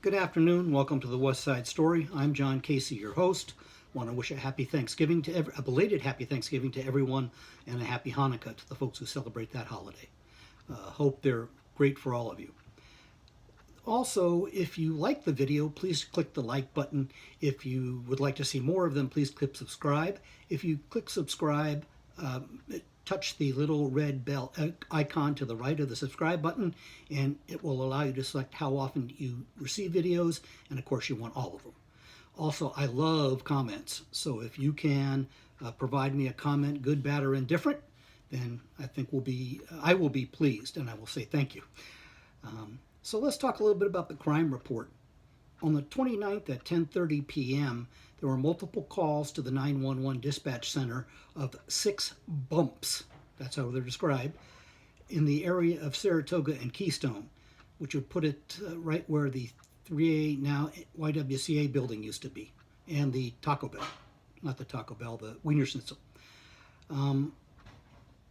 Good afternoon. Welcome to the West Side Story. I'm John Casey, your host. Want to wish a happy Thanksgiving to a belated happy Thanksgiving to everyone, and a happy Hanukkah to the folks who celebrate that holiday. Hope they're great for all of you. Also, if you like the video, please click the like button. If you would like to see more of them, please click subscribe. If you click subscribe, touch the little red bell icon to the right of the subscribe button, and it will allow you to select how often you receive videos, and of course you want all of them. Also, I love comments, so if you can provide me a comment, good, bad, or indifferent, then I will be pleased, and I will say thank you. So let's talk a little bit about the crime report. On the 29th at 10:30 p.m., there were multiple calls to the 911 dispatch center of 6 bumps, that's how they're described, in the area of Saratoga and Keystone, which would put it right where the 3A, now YWCA building used to be, and the Taco Bell. Not the Taco Bell, the Wiener Schnitzel.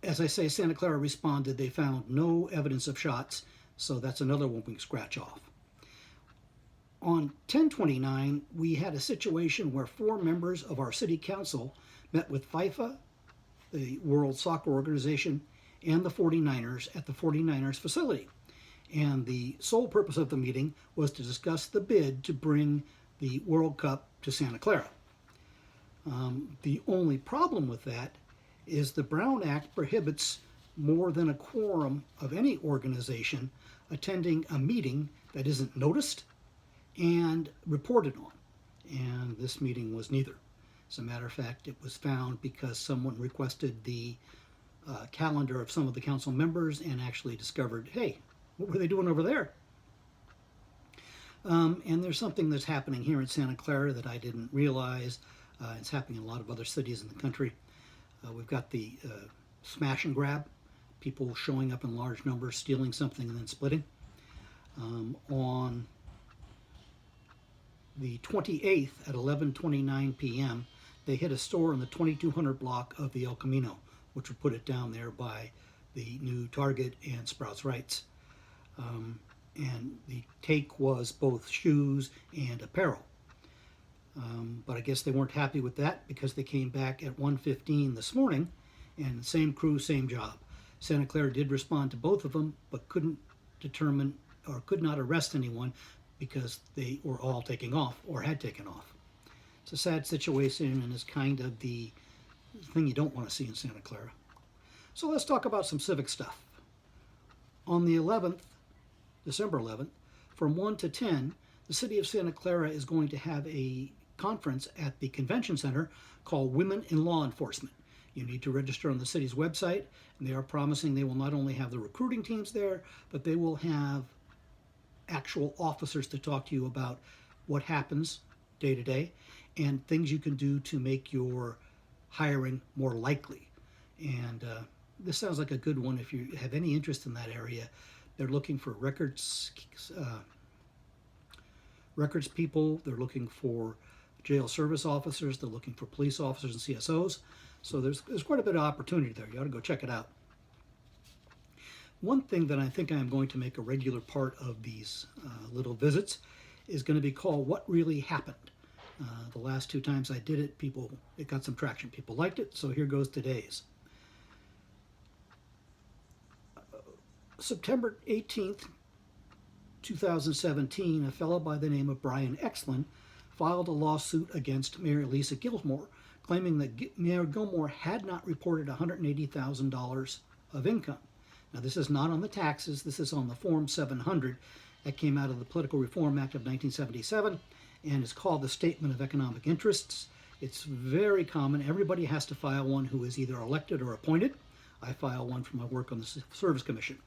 As I say, Santa Clara responded. They found no evidence of shots, so that's another one we can scratch off. On 10/29, we had a situation where 4 members of our city council met with FIFA, the World Soccer Organization, and the 49ers at the 49ers facility. And the sole purpose of the meeting was to discuss the bid to bring the World Cup to Santa Clara. The only problem with that is the Brown Act prohibits more than a quorum of any organization attending a meeting that isn't noticed and reported on. And this meeting was neither. As a matter of fact, it was found because someone requested the calendar of some of the council members and actually discovered, hey, what were they doing over there? And there's something that's happening here in Santa Clara that I didn't realize. It's happening in a lot of other cities in the country. We've got the smash and grab, people showing up in large numbers, stealing something and then splitting. On the 28th at 11:29 p.m., they hit a store in the 2200 block of the El Camino, which would put it down there by the new Target and Sprouts Rights. And the take was both shoes and apparel. But I guess they weren't happy with that because they came back at 1:15 this morning, and same crew, same job. Santa Clara did respond to both of them, but couldn't determine or could not arrest anyone because they were all taking off or had taken off. It's a sad situation, and it's kind of the thing you don't want to see in Santa Clara. So let's talk about some civic stuff. On the 11th, December 11th, from 1 to 10, the city of Santa Clara is going to have a conference at the convention center called Women in Law Enforcement. You need to register on the city's website, and they are promising they will not only have the recruiting teams there, but they will have actual officers to talk to you about what happens day to day and things you can do to make your hiring more likely. And this sounds like a good one if you have any interest in that area. They're looking for records people. They're looking for jail service officers. They're looking for police officers and CSOs. So there's quite a bit of opportunity there. You ought to go check it out. One thing that I think I'm going to make a regular part of these little visits is going to be called What Really Happened. The last 2 times I did it, it got some traction. People liked it, so here goes today's. September 18th, 2017, a fellow by the name of Brian Exlin filed a lawsuit against Mayor Lisa Gilmore, claiming that Mayor Gilmore had not reported $180,000 of income. Now, this is not on the taxes. This is on the Form 700 that came out of the Political Reform Act of 1977 and is called the Statement of Economic Interests. It's very common. Everybody has to file one who is either elected or appointed. I file one for my work on the Service Commission.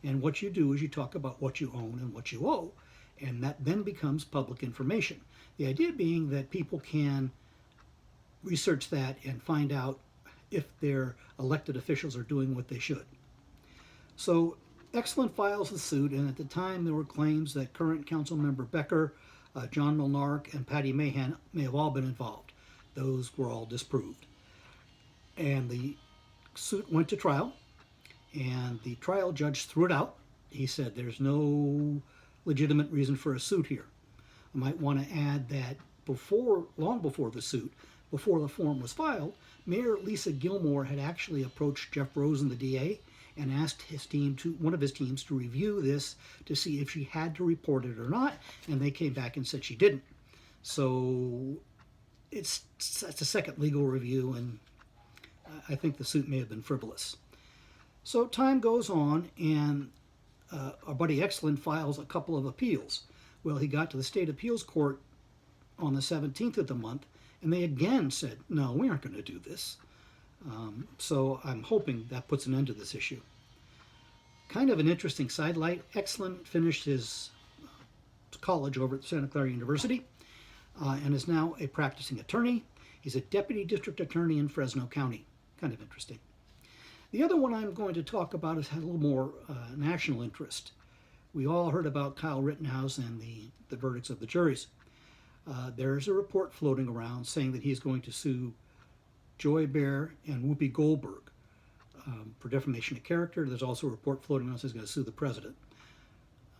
And what you do is you talk about what you own and what you owe, and that then becomes public information. The idea being that people can research that and find out if their elected officials are doing what they should. So Exlin files the suit, and at the time there were claims that current council member Becker, John Milnark, and Patty Mahan may have all been involved. Those were all disproved. And the suit went to trial, and the trial judge threw it out. He said there's no legitimate reason for a suit here. I might want to add that long before the suit, before the form was filed, Mayor Lisa Gilmore had actually approached Jeff Rosen, the DA, and asked one of his teams to review this to see if she had to report it or not, and they came back and said she didn't. So it's a second legal review, and I think the suit may have been frivolous. So time goes on, and our buddy Exlin files a couple of appeals. Well, he got to the state appeals court on the 17th of the month, and they again said, no, we aren't going to do this. So I'm hoping that puts an end to this issue. Kind of an interesting sidelight, Exlin finished his college over at Santa Clara University and is now a practicing attorney. He's a deputy district attorney in Fresno County. Kind of interesting. The other one I'm going to talk about has had a little more national interest. We all heard about Kyle Rittenhouse and the verdicts of the juries. There's a report floating around saying that he's going to sue Joy Behar and Whoopi Goldberg for defamation of character. There's also a report floating around saying he's going to sue the president.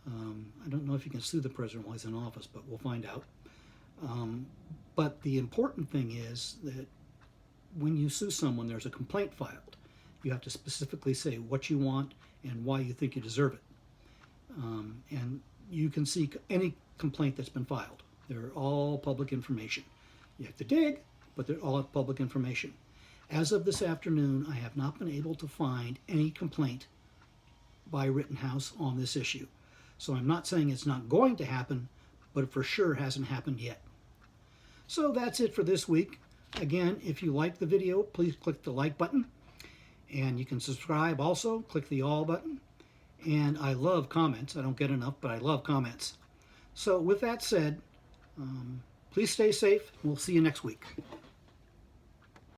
I don't know if you can sue the president while he's in office, but we'll find out. But the important thing is that when you sue someone, there's a complaint filed. You have to specifically say what you want and why you think you deserve it. And you can see any complaint that's been filed. They're all public information. You have to dig, but they're all public information. As of this afternoon, I have not been able to find any complaint by Rittenhouse on this issue. So I'm not saying it's not going to happen, but it for sure hasn't happened yet. So that's it for this week. Again, if you like the video, please click the like button. And you can subscribe also. Click the all button. And I love comments. I don't get enough, but I love comments. So with that said, please stay safe. We'll see you next week.